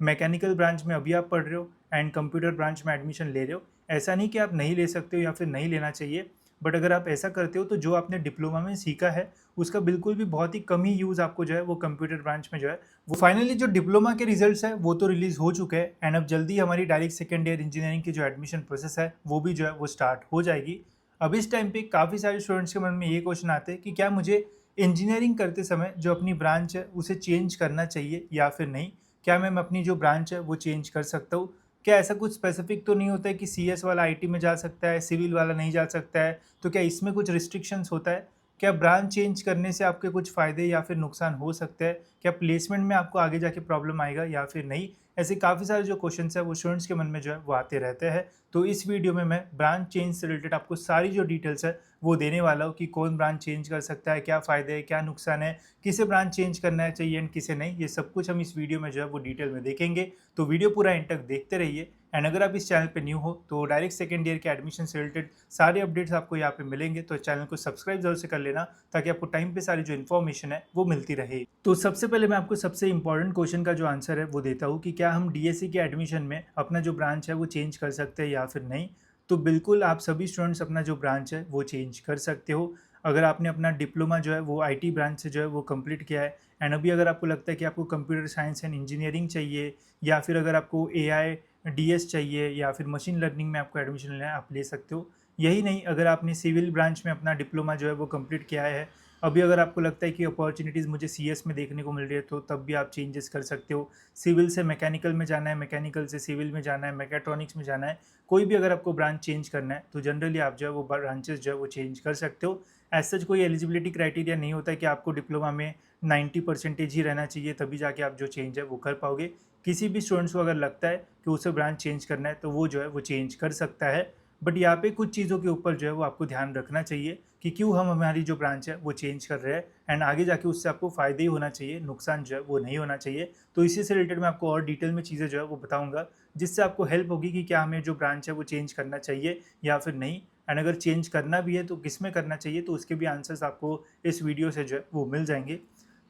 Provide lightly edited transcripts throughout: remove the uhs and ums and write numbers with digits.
Mechanical branch में अभी आप पढ़ रहे हो एंड कंप्यूटर ब्रांच में एडमिशन ले रहे हो, ऐसा नहीं कि आप नहीं ले सकते हो या फिर नहीं लेना चाहिए। बट अगर आप ऐसा करते हो तो जो आपने डिप्लोमा में सीखा है उसका बिल्कुल भी बहुत ही कम ही यूज़ आपको जो है वो कंप्यूटर ब्रांच में जो है वो फाइनली जो डिप्लोमा के रिजल्ट्स है वो तो रिलीज हो चुके हैं एंड अब जल्दी हमारी डायरेक्ट सेकेंड ईयर इंजीनियरिंग की जो एडमिशन प्रोसेस है वो भी जो है वो स्टार्ट हो जाएगी। अब इस टाइम पे काफ़ी सारे स्टूडेंट्स के मन में ये क्वेश्चन आते हैं कि क्या मुझे इंजीनियरिंग करते समय जो अपनी ब्रांच है उसे चेंज करना चाहिए या फिर नहीं, क्या मैं अपनी जो ब्रांच है वो चेंज कर सकता हूँ। क्या ऐसा कुछ स्पेसिफिक तो नहीं होता है कि सीएस वाला आईटी में जा सकता है, सिविल वाला नहीं जा सकता है, तो क्या इसमें कुछ रिस्ट्रिक्शंस होता है। क्या ब्रांच चेंज करने से आपके कुछ फ़ायदे या फिर नुकसान हो सकते हैं, क्या प्लेसमेंट में आपको आगे जाके प्रॉब्लम आएगा या फिर नहीं। ऐसे काफ़ी सारे जो क्वेश्चंस है वो स्टूडेंट्स के मन में जो है वो आते रहते हैं। तो इस वीडियो में मैं ब्रांच चेंज से रिलेटेड आपको सारी जो डिटेल्स है वो देने वाला हूँ कि कौन ब्रांच चेंज कर सकता है, क्या फ़ायदे है, क्या नुकसान है, किसे ब्रांच चेंज करना चाहिए एंड किसे नहीं। ये सब कुछ हम इस वीडियो में जो है वो डिटेल में देखेंगे। तो वीडियो पूरा एंड तक देखते रहिए एंड अगर आप इस चैनल पे न्यू हो तो डायरेक्ट सेकेंड ईयर के एडमिशन से रिलेटेड सारे अपडेट्स आपको यहाँ पे मिलेंगे। तो चैनल को सब्सक्राइब जरूर से कर लेना ताकि आपको टाइम पे सारी जो इन्फॉर्मेशन है वो मिलती रहे। तो सबसे पहले मैं आपको सबसे इंपॉर्टेंट क्वेश्चन का जो आंसर है वो देता हूँ कि क्या हम डीएससी के एडमिशन में अपना जो ब्रांच है वो चेंज कर सकते हैं या फिर नहीं। तो बिल्कुल आप सभी स्टूडेंट्स अपना जो ब्रांच है वो चेंज कर सकते हो। अगर आपने अपना डिप्लोमा जो है वो आईटी ब्रांच से जो है वो कंप्लीट किया है एंड अभी अगर आपको लगता है कि आपको कंप्यूटर साइंस एंड इंजीनियरिंग चाहिए या फिर अगर आपको एआई डीएस चाहिए या फिर मशीन लर्निंग में आपको एडमिशन लेना है, आप ले सकते हो। यही नहीं, अगर आपने सिविल ब्रांच में अपना डिप्लोमा जो है वो कंप्लीट किया है, अभी अगर आपको लगता है कि अपॉर्चुनिटीज़ मुझे सीएस में देखने को मिल रही है तो तब भी आप चेंजेस कर सकते हो। सिविल से मैकेनिकल में जाना है, मैकेनिकल से सिविल में जाना है, मैकेट्रॉनिक्स में जाना है, कोई भी अगर आपको ब्रांच चेंज करना है तो जनरली आप जो है वो ब्रांचेस जो है वो चेंज कर सकते हो। एज सच कोई एलिजिबिलिटी क्राइटेरिया नहीं होता है कि आपको डिप्लोमा में 90% ही रहना चाहिए तभी जाके आप जो चेंज है वो कर पाओगे। किसी भी स्टूडेंट्स को अगर लगता है कि उसे ब्रांच चेंज करना है तो वो जो है वो चेंज कर सकता है। बट यहाँ पे कुछ चीज़ों के ऊपर जो है वो आपको ध्यान रखना चाहिए कि क्यों हम हमारी जो ब्रांच है वो चेंज कर रहे हैं एंड आगे जाके उससे आपको फ़ायदे ही होना चाहिए, नुकसान जो है वो नहीं होना चाहिए। तो इसी से रिलेटेड मैं आपको और डिटेल में चीज़ें जो है वो बताऊंगा जिससे आपको हेल्प होगी कि क्या हमें जो ब्रांच है वो चेंज करना चाहिए या फिर नहीं। एंड अगर चेंज करना भी है तो किस में करना चाहिए, तो उसके भी आंसर्स आपको इस वीडियो से जो है वो मिल जाएंगे।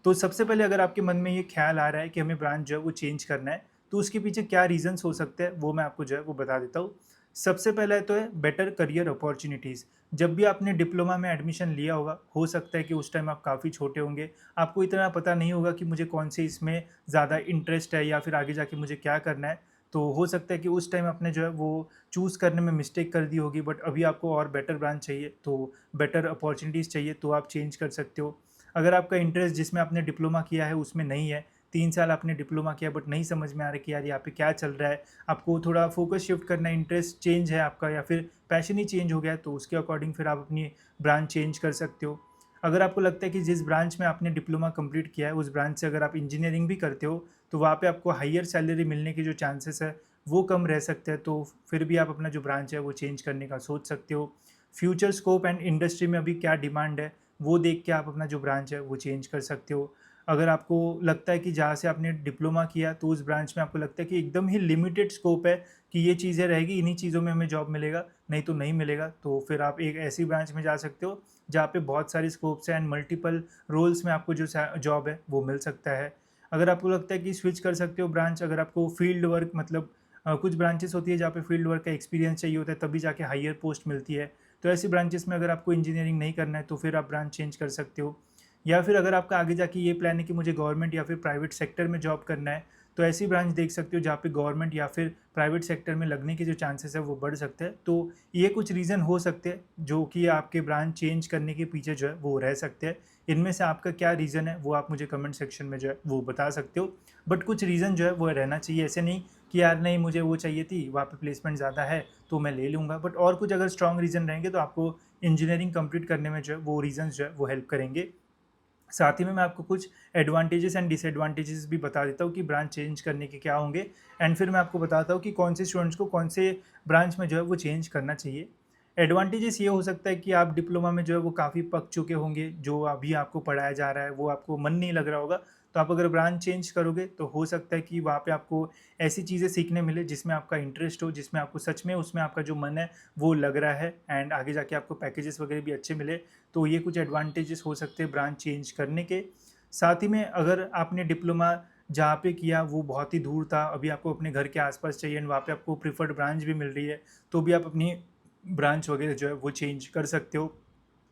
तो सबसे पहले अगर आपके मन में ये ख्याल आ रहा है कि हमें ब्रांच जो है वो चेंज करना है तो उसके पीछे क्या रीजंस हो सकते हैं वो मैं आपको जो है वो बता देता हूँ। सबसे पहले तो है बेटर करियर अपॉर्चुनिटीज़। जब भी आपने डिप्लोमा में एडमिशन लिया होगा, हो सकता है कि उस टाइम आप काफ़ी छोटे होंगे, आपको इतना पता नहीं होगा कि मुझे कौन से इसमें ज़्यादा इंटरेस्ट है या फिर आगे जाके मुझे क्या करना है। तो हो सकता है कि उस टाइम आपने जो है वो चूज़ करने में मिस्टेक कर दी होगी, बट अभी आपको और बेटर ब्रांच चाहिए तो बेटर अपॉर्चुनिटीज़ चाहिए तो आप चेंज कर सकते हो। अगर आपका इंटरेस्ट जिसमें आपने डिप्लोमा किया है उसमें नहीं है, 3 साल आपने डिप्लोमा किया बट नहीं समझ में आ रहा कि यार यहाँ पे क्या चल रहा है, आपको थोड़ा फोकस शिफ्ट करना है, इंटरेस्ट चेंज है आपका या फिर पैशन ही चेंज हो गया है, तो उसके अकॉर्डिंग फिर आप अपनी ब्रांच चेंज कर सकते हो। अगर आपको लगता है कि जिस ब्रांच में आपने डिप्लोमा कंप्लीट किया है उस ब्रांच से अगर आप इंजीनियरिंग भी करते हो तो वहाँ पे आपको हाईयर सैलरी मिलने के जो चांसेस है वो कम रह सकते हैं, तो फिर भी आप अपना जो ब्रांच है वो चेंज करने का सोच सकते हो। फ्यूचर स्कोप एंड इंडस्ट्री में अभी क्या डिमांड है वो देख के आप अपना जो ब्रांच है वो चेंज कर सकते हो। अगर आपको लगता है कि जहाँ से आपने डिप्लोमा किया तो उस ब्रांच में आपको लगता है कि एकदम ही लिमिटेड स्कोप है कि ये चीज़ें रहेगी, इन्हीं चीज़ों में हमें जॉब मिलेगा, नहीं तो नहीं मिलेगा, तो फिर आप एक ऐसी ब्रांच में जा सकते हो जहाँ पे बहुत सारी स्कोप्स हैं एंड मल्टीपल रोल्स में आपको जो जॉब है वो मिल सकता है। अगर आपको लगता है कि स्विच कर सकते हो ब्रांच, अगर आपको फील्ड वर्क मतलब कुछ ब्रांचेस होती है जहाँ पे फील्ड वर्क का एक्सपीरियंस चाहिए होता है तभी जाके हायर पोस्ट मिलती है, तो ऐसी ब्रांचेस में अगर आपको इंजीनियरिंग नहीं करना है तो फिर आप ब्रांच चेंज कर सकते हो। या फिर अगर आपका आगे जाके ये प्लान है कि मुझे गवर्नमेंट या फिर प्राइवेट सेक्टर में जॉब करना है तो ऐसी ब्रांच देख सकते हो जहाँ पे गवर्नमेंट या फिर प्राइवेट सेक्टर में लगने के जो चांसेस है वो बढ़ सकते हैं। तो ये कुछ रीज़न हो सकते हैं जो कि आपके ब्रांच चेंज करने के पीछे जो है वो रह सकते हैं। इनमें से आपका क्या रीज़न है वो आप मुझे कमेंट सेक्शन में जो है वो बता सकते हो। बट कुछ रीज़न जो है वो रहना चाहिए, ऐसे नहीं कि यार नहीं मुझे वो चाहिए थी वहाँ पे प्लेसमेंट ज़्यादा है तो मैं ले लूँगा, बट और कुछ अगर स्ट्रॉन्ग रीज़न रहेंगे तो आपको इंजीनियरिंग कंप्लीट करने में जो है वो रीजंस जो है वो हेल्प करेंगे। साथ ही में मैं आपको कुछ एडवांटेजेस एंड डिसएडवांटेजेस भी बता देता हूँ कि ब्रांच चेंज करने के क्या होंगे एंड फिर मैं आपको बताता हूँ कि कौन से स्टूडेंट्स को कौन से ब्रांच में जो है वो चेंज करना चाहिए। एडवांटेजेस ये हो सकता है कि आप डिप्लोमा में जो है वो काफ़ी पक चुके होंगे, जो अभी आपको पढ़ाया जा रहा है वो आपको मन नहीं लग रहा होगा, तो आप अगर ब्रांच चेंज करोगे तो हो सकता है कि वहाँ पे आपको ऐसी चीज़ें सीखने मिले जिसमें आपका इंटरेस्ट हो, जिसमें आपको सच में उसमें आपका जो मन है वो लग रहा है एंड आगे जाके आपको पैकेजेस वगैरह भी अच्छे मिले। तो ये कुछ एडवांटेजेस हो सकते हैं ब्रांच चेंज करने के। साथ ही में अगर आपने डिप्लोमा जहाँ पे किया वो बहुत ही दूर था, अभी आपको अपने घर के आसपास चाहिए एंड वहाँ पे आपको प्रिफर्ड ब्रांच भी मिल रही है, तो भी आप अपनी ब्रांच वगैरह जो है वो चेंज कर सकते हो।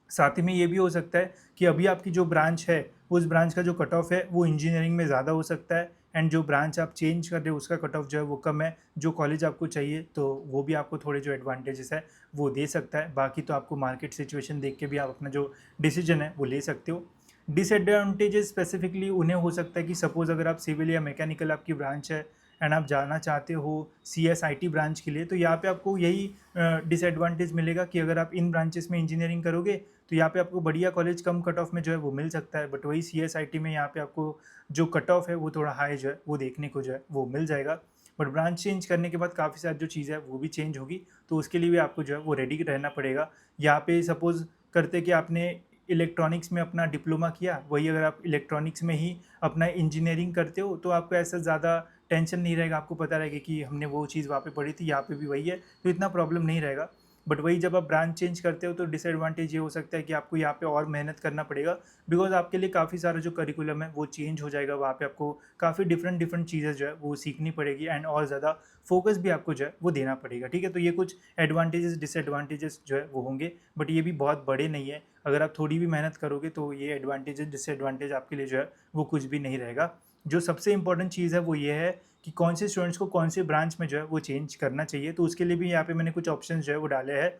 साथ ही में ये भी हो सकता है कि अभी आपकी जो ब्रांच है उस ब्रांच का जो कट ऑफ है वो इंजीनियरिंग में ज़्यादा हो सकता है, एंड जो ब्रांच आप चेंज कर रहे हो उसका कट ऑफ जो है वो कम है, जो कॉलेज आपको चाहिए तो वो भी आपको थोड़े जो एडवांटेजेस है वो दे सकता है। बाकी तो आपको मार्केट सिचुएशन देख के भी आप अपना जो डिसीजन है वो ले सकते हो। डिसएडवांटेजेस स्पेसिफिकली उन्हें हो सकता है कि सपोज़ अगर आप सिविल या मैकेनिकल आपकी ब्रांच है एंड आप जाना चाहते हो CSIT ब्रांच के लिए, तो यहाँ पे आपको यही डिसएडवांटेज मिलेगा कि अगर आप इन ब्रांचेस में इंजीनियरिंग करोगे तो यहाँ पे आपको बढ़िया कॉलेज कम कट ऑफ में जो है वो मिल सकता है, बट वही CSIT में यहाँ पे आपको जो कट ऑफ है वो थोड़ा हाई जो है वो देखने को जो है वो मिल जाएगा। बट ब्रांच चेंज करने के बाद काफ़ी सारी जो चीज़ है वो भी चेंज होगी, तो उसके लिए भी आपको जो है वो रेडी रहना पड़ेगा। यहाँ पे सपोज़ करते कि आपने इलेक्ट्रॉनिक्स में अपना डिप्लोमा किया, वही अगर आप इलेक्ट्रॉनिक्स में ही अपना इंजीनियरिंग करते हो तो आपको ऐसा ज़्यादा टेंशन नहीं रहेगा, आपको पता रहेगा कि हमने वो चीज़ वहाँ पे पढ़ी थी, यहाँ पे भी वही है, तो इतना प्रॉब्लम नहीं रहेगा। बट वही जब आप ब्रांच चेंज करते हो तो डिसएडवांटेज ये हो सकता है कि आपको यहाँ पे और मेहनत करना पड़ेगा, बिकॉज आपके लिए काफ़ी सारा जो करिकुलम है वो चेंज हो जाएगा, वहाँ पे आपको काफ़ी डिफरेंट डिफरेंट चीज़ें जो है वो सीखनी पड़ेगी एंड और ज़्यादा फोकस भी आपको जो है वो देना पड़ेगा। ठीक है, तो ये कुछ एडवांटेजेस डिसएडवांटेजेस जो है वो होंगे, बट ये भी बहुत बड़े नहीं है। अगर आप थोड़ी भी मेहनत करोगे तो ये एडवांटेजेस डिसएडवांटेज आपके लिए जो है वो कुछ भी नहीं रहेगा। जो सबसे इंपॉर्टेंट चीज़ है वो ये है कि कौन से स्टूडेंट्स को कौन से ब्रांच में जो है वो चेंज करना चाहिए, तो उसके लिए भी यहाँ पे मैंने कुछ ऑप्शंस जो है वो डाले हैं।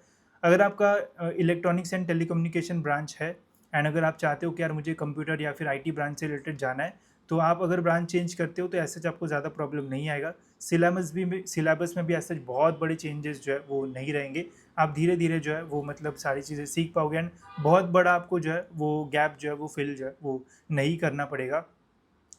अगर आपका इलेक्ट्रॉनिक्स एंड टेलीकम्युनिकेशन ब्रांच है एंड अगर आप चाहते हो कि यार मुझे कंप्यूटर या फिर IT ब्रांच से रिलेटेड जाना है, तो आप अगर ब्रांच चेंज करते हो तो ऐसे आपको ज़्यादा प्रॉब्लम नहीं आएगा। सिलेबस में भी ऐसे बहुत बड़े चेंजेस जो है वो नहीं रहेंगे। आप धीरे धीरे जो है वो मतलब सारी चीज़ें सीख पाओगे एंड बहुत बड़ा आपको जो है वो गैप जो है वो फिल जो है वो नहीं करना पड़ेगा।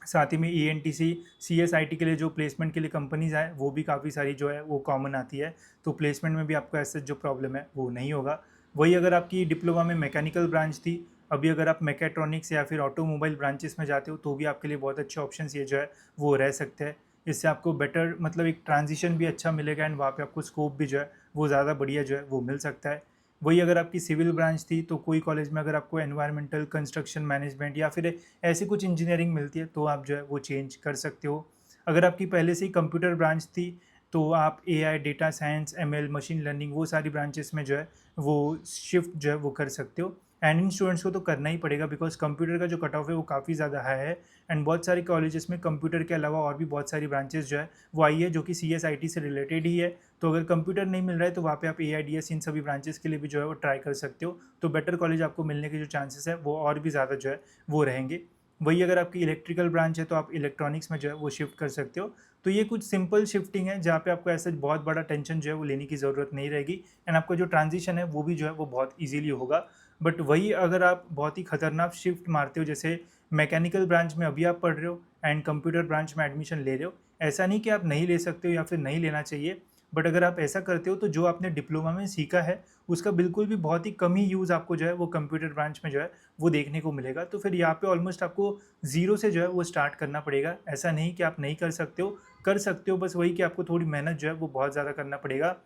साथ ही में ENTC CSIT के लिए जो प्लेसमेंट के लिए कंपनीज हैं वो भी काफ़ी सारी जो है वो कॉमन आती है, तो प्लेसमेंट में भी आपको ऐसे जो प्रॉब्लम है वो नहीं होगा। वही अगर आपकी डिप्लोमा में मैकेनिकल ब्रांच थी, अभी अगर आप मैकेट्रॉनिक्स या फिर ऑटोमोबाइल ब्रांचेस में जाते हो तो भी आपके लिए बहुत अच्छे ऑप्शंस ये जो है वो रह सकते हैं। इससे आपको बेटर मतलब एक ट्रांजिशन भी अच्छा मिलेगा एंड वहाँ पे आपको स्कोप भी जो है वो ज़्यादा बढ़िया जो है वो मिल सकता है। वही अगर आपकी सिविल ब्रांच थी तो कोई कॉलेज में अगर आपको एनवायरमेंटल कंस्ट्रक्शन मैनेजमेंट या फिर ऐसी कुछ इंजीनियरिंग मिलती है तो आप जो है वो चेंज कर सकते हो। अगर आपकी पहले से ही कंप्यूटर ब्रांच थी तो आप AI data science ML machine learning वो सारी ब्रांचेस में जो है वो शिफ्ट जो है वो कर सकते हो। एंड इन स्टूडेंट्स को तो करना ही पड़ेगा बिकॉज कंप्यूटर का जो कट ऑफ है वो काफ़ी ज़्यादा हाई है एंड बहुत सारे कॉलेजेस में कंप्यूटर के अलावा और भी बहुत सारी ब्रांचेस जो है वो आई है जो कि CSIT से रिलेटेड ही है। तो अगर कंप्यूटर नहीं मिल रहा है तो वहाँ पे आप AIDS इन सभी ब्रांचेस के लिए भी जो है वो ट्राई कर सकते हो, तो बेटर कॉलेज आपको मिलने के जो चांसेस है वो और भी ज़्यादा जो है वो रहेंगे। वही अगर आपकी इलेक्ट्रिकल ब्रांच है तो आप इलेक्ट्रॉनिक्स में जो है वो शिफ्ट कर सकते हो। तो ये कुछ सिंपल शिफ्टिंग है जहाँ पे आपको ऐसा बहुत बड़ा टेंशन जो है वो लेने की ज़रूरत नहीं रहेगी एंड आपका जो ट्रांजिशन है वो भी जो है वो बहुत ईजिली होगा। बट वही अगर आप बहुत ही खतरनाक शिफ्ट मारते हो, जैसे मैकेनिकल ब्रांच में अभी आप पढ़ रहे हो एंड कंप्यूटर ब्रांच में एडमिशन ले रहे हो, ऐसा नहीं कि आप नहीं ले सकते हो या फिर नहीं लेना चाहिए, बट अगर आप ऐसा करते हो तो जो आपने डिप्लोमा में सीखा है उसका बिल्कुल भी बहुत ही कम ही यूज़ आपको जो है वो कंप्यूटर ब्रांच में जो है वो देखने को मिलेगा। तो फिर यहाँ पे ऑलमोस्ट आपको ज़ीरो से जो है वो स्टार्ट करना पड़ेगा। ऐसा नहीं कि आप नहीं कर सकते हो, कर सकते हो, बस वही कि आपको थोड़ी मेहनत जो है वो बहुत ज़्यादा करना पड़ेगा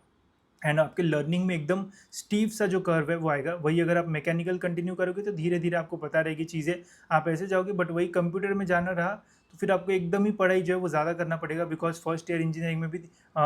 एंड आपके लर्निंग में एकदम स्टीव सा जो कर्व है वो आएगा। वही अगर आप मैकेनिकल कंटिन्यू करोगे तो धीरे धीरे आपको पता रहेगी चीज़ें, आप ऐसे जाओगे, बट वही कंप्यूटर में जाना रहा तो फिर आपको एकदम ही पढ़ाई जो है वो ज़्यादा करना पड़ेगा बिकॉज फर्स्ट ईयर इंजीनियरिंग में भी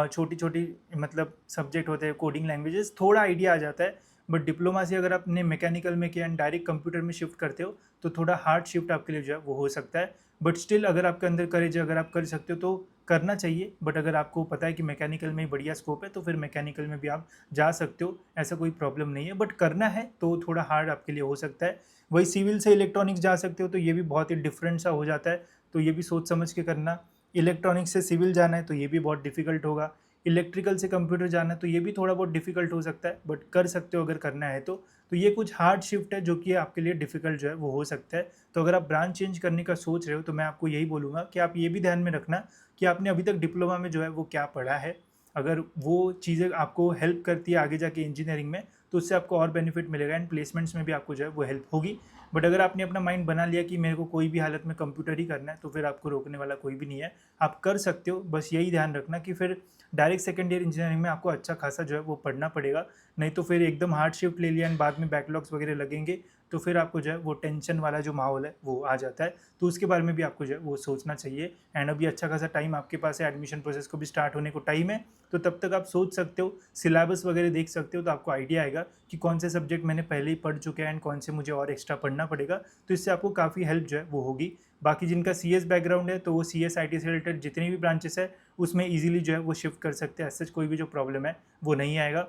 छोटी छोटी मतलब सब्जेक्ट होते हैं, कोडिंग लैंग्वेजेस, थोड़ा आइडिया आ जाता है। बट डिप्लोमा से अगर आपने मैकेनिकल में किया एंड डायरेक्ट कंप्यूटर में शिफ्ट करते हो तो थोड़ा हार्ड शिफ्ट आपके लिए जो है वो हो सकता है। बट स्टिल अगर आपके अंदर करेज है, अगर आप कर सकते हो तो करना चाहिए। बट अगर आपको पता है कि मैकेनिकल में ही बढ़िया स्कोप है तो फिर मैकेनिकल में भी आप जा सकते हो, ऐसा कोई प्रॉब्लम नहीं है। बट करना है तो थोड़ा हार्ड आपके लिए हो सकता है। वही सिविल से इलेक्ट्रॉनिक्स जा सकते हो तो ये भी बहुत ही डिफरेंट सा हो जाता है, तो ये भी सोच समझ के करना। इलेक्ट्रॉनिक्स से सिविल जाना है तो ये भी बहुत डिफिकल्ट होगा। इलेक्ट्रिकल से कंप्यूटर जाना है तो ये भी थोड़ा बहुत डिफिकल्ट हो सकता है, बट कर सकते हो अगर करना है तो ये कुछ हार्ड शिफ्ट है जो कि आपके लिए डिफिकल्ट जो है वो हो सकता है। तो अगर आप ब्रांच चेंज करने का सोच रहे हो तो मैं आपको यही बोलूँगा कि आप ये भी ध्यान में रखना कि आपने अभी तक डिप्लोमा में जो है वो क्या पढ़ा है। अगर वो चीज़ें आपको हेल्प करती है आगे जाके इंजीनियरिंग में तो उससे आपको और बेनिफिट मिलेगा एंड प्लेसमेंट्स में भी आपको जो है वो हेल्प होगी। बट अगर आपने अपना माइंड बना लिया कि मेरे को कोई भी हालत में कंप्यूटर ही करना है तो फिर आपको रोकने वाला कोई भी नहीं है, आप कर सकते हो। बस यही ध्यान रखना कि फिर डायरेक्ट सेकेंड ईयर इंजीनियरिंग में आपको अच्छा खासा जो है वो पढ़ना पड़ेगा, नहीं तो फिर एकदम हार्ड शिफ्ट ले लिया एंड बाद में बैकलॉग्स वगैरह लगेंगे तो फिर आपको जो है वो टेंशन वाला जो माहौल है वो आ जाता है। तो उसके बारे में भी आपको जो है वो सोचना चाहिए। एंड अभी अच्छा खासा टाइम आपके पास है, एडमिशन प्रोसेस को भी स्टार्ट होने को टाइम है, तो तब तक आप सोच सकते हो, सिलेबस वगैरह देख सकते हो, तो आपको आइडिया आएगा कि कौन से सब्जेक्ट मैंने पहले ही पढ़ चुके हैं एंड कौन से मुझे और एक्स्ट्रा पढ़ना पड़ेगा। तो इससे आपको काफ़ी हेल्प जो है वो होगी। बाकी जिनका CS बैकग्राउंड है तो वो CS IT से रिलेटेड जितनी भी ब्रांचेस है उसमें ईजिली जो है वो शिफ्ट कर सकते हैं। ऐसा कोई भी जो प्रॉब्लम है वो नहीं आएगा।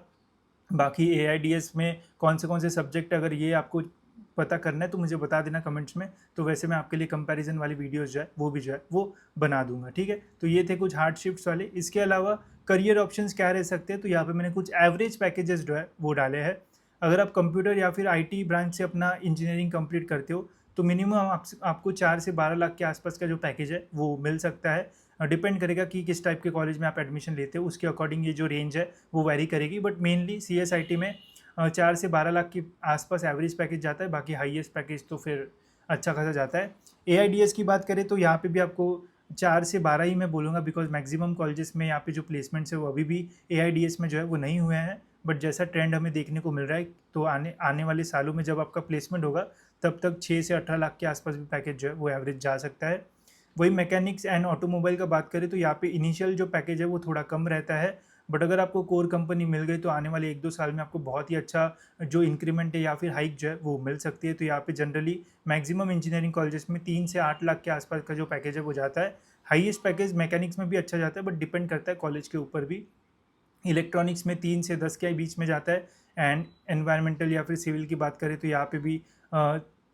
बाकी AIDS में कौन से सब्जेक्ट, अगर ये आपको पता करना है तो मुझे बता देना कमेंट्स में, तो वैसे मैं आपके लिए कंपैरिजन वाली वीडियोस जो है वो भी जो है वो बना दूंगा। ठीक है, तो ये थे कुछ हार्ड शिफ्ट्स वाले। इसके अलावा करियर ऑप्शंस क्या रह सकते हैं, तो यहाँ पे मैंने कुछ एवरेज पैकेजेस जो है वो डाले हैं। अगर आप कंप्यूटर या फिर IT ब्रांच से अपना इंजीनियरिंग कंप्लीट करते हो तो मिनिमम आपको 4 से 12 लाख के आसपास का जो पैकेज है वो मिल सकता है। डिपेंड करेगा कि किस टाइप के कॉलेज में आप एडमिशन लेते हो, उसके अकॉर्डिंग ये जो रेंज है वो वैरी करेगी। बट मेनली CSIT में 4 से 12 लाख के आसपास एवरेज पैकेज जाता है। बाकी हाईएस्ट पैकेज तो फिर अच्छा खासा जाता है। AIDS की बात करें तो यहाँ पे भी आपको 4 से 12 ही मैं बोलूँगा, बिकॉज मैक्सिमम कॉलेजेस में यहाँ पे जो प्लेसमेंट्स है वो अभी भी AIDS में जो है वो नहीं हुए हैं। बट जैसा ट्रेंड हमें देखने को मिल रहा है तो आने आने वाले सालों में जब आपका प्लेसमेंट होगा तब तक 6 से 18 लाख के आसपास भी पैकेज जो है वो एवरेज जा सकता है। वही मैकेनिक्स एंड ऑटोमोबाइल का बात करें तो यहाँ पे इनिशियल जो पैकेज है वो थोड़ा कम रहता है। बट अगर आपको कोर कंपनी मिल गई तो आने वाले 1-2 साल में आपको बहुत ही अच्छा जो इंक्रीमेंट है या फिर हाइक जो है वो मिल सकती है। तो यहाँ पे जनरली मैक्सिमम इंजीनियरिंग कॉलेजेस में 3 से 8 लाख के आसपास का जो पैकेज है वो जाता है। हाईएस्ट पैकेज मैकेनिक्स में भी अच्छा जाता है, बट डिपेंड करता है कॉलेज के ऊपर भी। इलेक्ट्रॉनिक्स में 3 से 10 के बीच में जाता है। एंड एनवायरमेंटल या फिर सिविल की बात करें तो यहाँ पे भी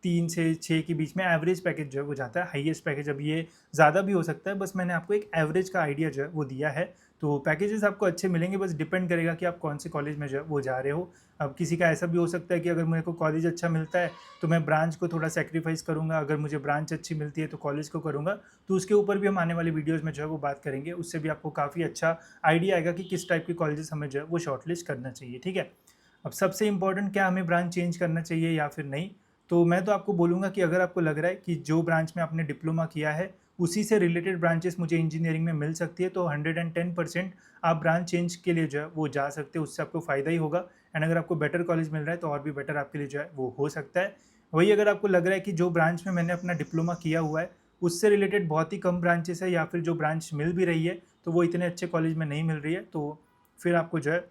3 से 6 के बीच में एवरेज पैकेज जो है वो जाता है। हाईएस्ट पैकेज अब ये ज़्यादा भी हो सकता है, बस मैंने आपको एक एवरेज का आइडिया जो है वो दिया है। तो पैकेजेस आपको अच्छे मिलेंगे, बस डिपेंड करेगा कि आप कौन से कॉलेज में जो है वो जा रहे हो। अब किसी का ऐसा भी हो सकता है कि अगर मेरे को कॉलेज अच्छा मिलता है तो मैं ब्रांच को थोड़ा सेक्रीफाइस करूँगा, अगर मुझे ब्रांच अच्छी मिलती है तो कॉलेज को करूँगा। तो उसके ऊपर भी हम आने वाली वीडियोज़ में जो है वो बात करेंगे, उससे भी आपको काफ़ी अच्छा आइडिया आएगा कि किस टाइप के कॉलेजेस हमें जो है वो शॉर्टलिस्ट करना चाहिए। ठीक है, अब सबसे इम्पोर्टेंट, क्या हमें ब्रांच चेंज करना चाहिए या फिर नहीं। तो मैं तो आपको बोलूँगा कि अगर आपको लग रहा है कि जो ब्रांच में आपने डिप्लोमा किया है उसी से रिलेटेड ब्रांचेस मुझे इंजीनियरिंग में मिल सकती है, तो 110% आप ब्रांच चेंज के लिए जो है वो जा सकते हो, उससे आपको फ़ायदा ही होगा। एंड अगर आपको बेटर कॉलेज मिल रहा है तो और भी बेटर आपके लिए जो है वो हो सकता है। वही अगर आपको लग रहा है कि जो ब्रांच में मैंने अपना डिप्लोमा किया हुआ है उससे रिलेटेड बहुत ही कम ब्रांचेस है, या फिर जो ब्रांच मिल भी रही है तो वो इतने अच्छे कॉलेज में नहीं मिल रही है, तो फिर आपको जो है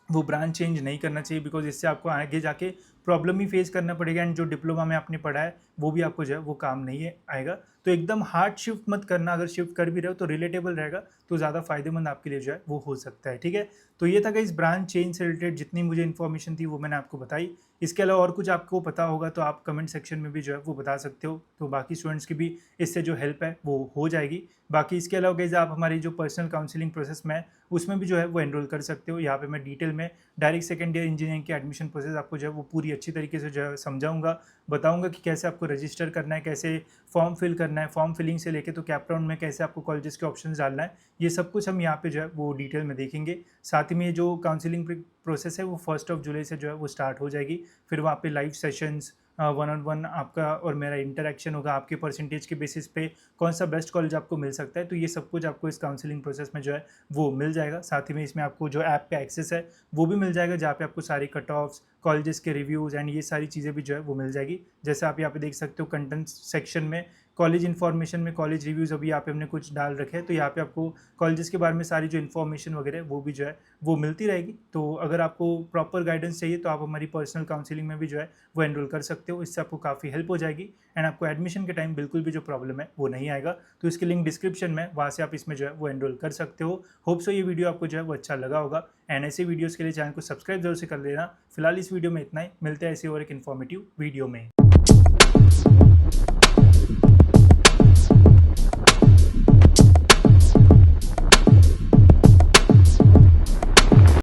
वो ब्रांच चेंज नहीं करना चाहिए, बिकॉज इससे आपको आगे जाके प्रॉब्लम ही फेस करना पड़ेगा। एंड जो डिप्लोमा में आपने पढ़ा है वो भी आपको जो है वो काम नहीं आएगा। तो एकदम हार्ड शिफ्ट मत करना, अगर शिफ्ट कर भी रहे हो तो रिलेटेबल रहेगा तो ज़्यादा फायदेमंद आपके लिए जो है वो हो सकता है। ठीक है, तो ये था कि इस ब्रांच चेंज से रिलेटेड जितनी मुझे इन्फॉर्मेशन थी वो मैंने आपको बताई। इसके अलावा और कुछ आपको पता होगा तो आप कमेंट सेक्शन में भी जो है वो बता सकते हो, तो बाकी स्टूडेंट्स की भी इससे जो हेल्प है वो हो जाएगी। बाकी इसके अलावा गाइस आप हमारी जो पर्सनल काउंसलिंग प्रोसेस में उसमें भी जो है वो एनरोल कर सकते हो। यहाँ पे मैं डिटेल में डायरेक्ट सेकेंड ईयर इंजीनियरिंग की एडमिशन प्रोसेस आपको जो है वो पूरी अच्छी तरीके से जो है समझाऊंगा, बताऊंगा कि कैसे आपको रजिस्टर करना है, कैसे फॉर्म फिल करना है, फॉर्म फिलिंग से लेके तो कैप राउंड में कैसे आपको कॉलेजेस के ऑप्शन डालना है, ये सब कुछ हम यहाँ पे जो है वो डिटेल में देखेंगे। साथ ही में जो काउंसलिंग प्रोसेस है वो 1 जुलाई से जो है वो स्टार्ट हो जाएगी। फिर वहाँ पे लाइव सेशंस, 1-on-1 आपका और मेरा इंटरेक्शन होगा, आपके परसेंटेज के बेसिस पे कौन सा बेस्ट कॉलेज आपको मिल सकता है, तो ये सब कुछ आपको इस काउंसलिंग प्रोसेस में जो है वो मिल जाएगा। साथ ही में इसमें आपको जो ऐप पे एक्सेस है वो भी मिल जाएगा, जहाँ पे आपको सारी कट ऑफ्स, कॉलेजेस के रिव्यूज़ एंड ये सारी चीज़ें भी जो है वो मिल जाएगी। जैसे आप यहाँ पे देख सकते हो कंटेंट सेक्शन में कॉलेज इन्फॉर्मेशन में कॉलेज रिव्यूज़ अभी यहाँ पे हमने कुछ डाल रखे हैं, तो यहाँ पे आपको कॉलेजेस के बारे में सारी जो इन्फॉर्मेशन वगैरह वो भी जो है वो मिलती रहेगी। तो अगर आपको प्रॉपर गाइडेंस चाहिए तो आप हमारी पर्सनल काउंसलिंग में भी जो है वो एनरोल कर सकते हो, इससे आपको काफ़ी हेल्प हो जाएगी। एंड आपको एडमिशन के टाइम बिल्कुल भी जो प्रॉब्लम है वो नहीं आएगा। तो इसकी लिंक डिस्क्रिप्शन में, वहाँ से आप इसमें जो है वो एनरोल कर सकते हो। होप सो ये वीडियो आपको जो है वो अच्छा लगा होगा। एंड ऐसे वीडियोज़ के लिए चैनल को सब्सक्राइब जरूर से कर लेना। फिलहाल इस वीडियो में इतना ही, मिलते हैं ऐसे और एक इन्फॉर्मेटिव वीडियो में।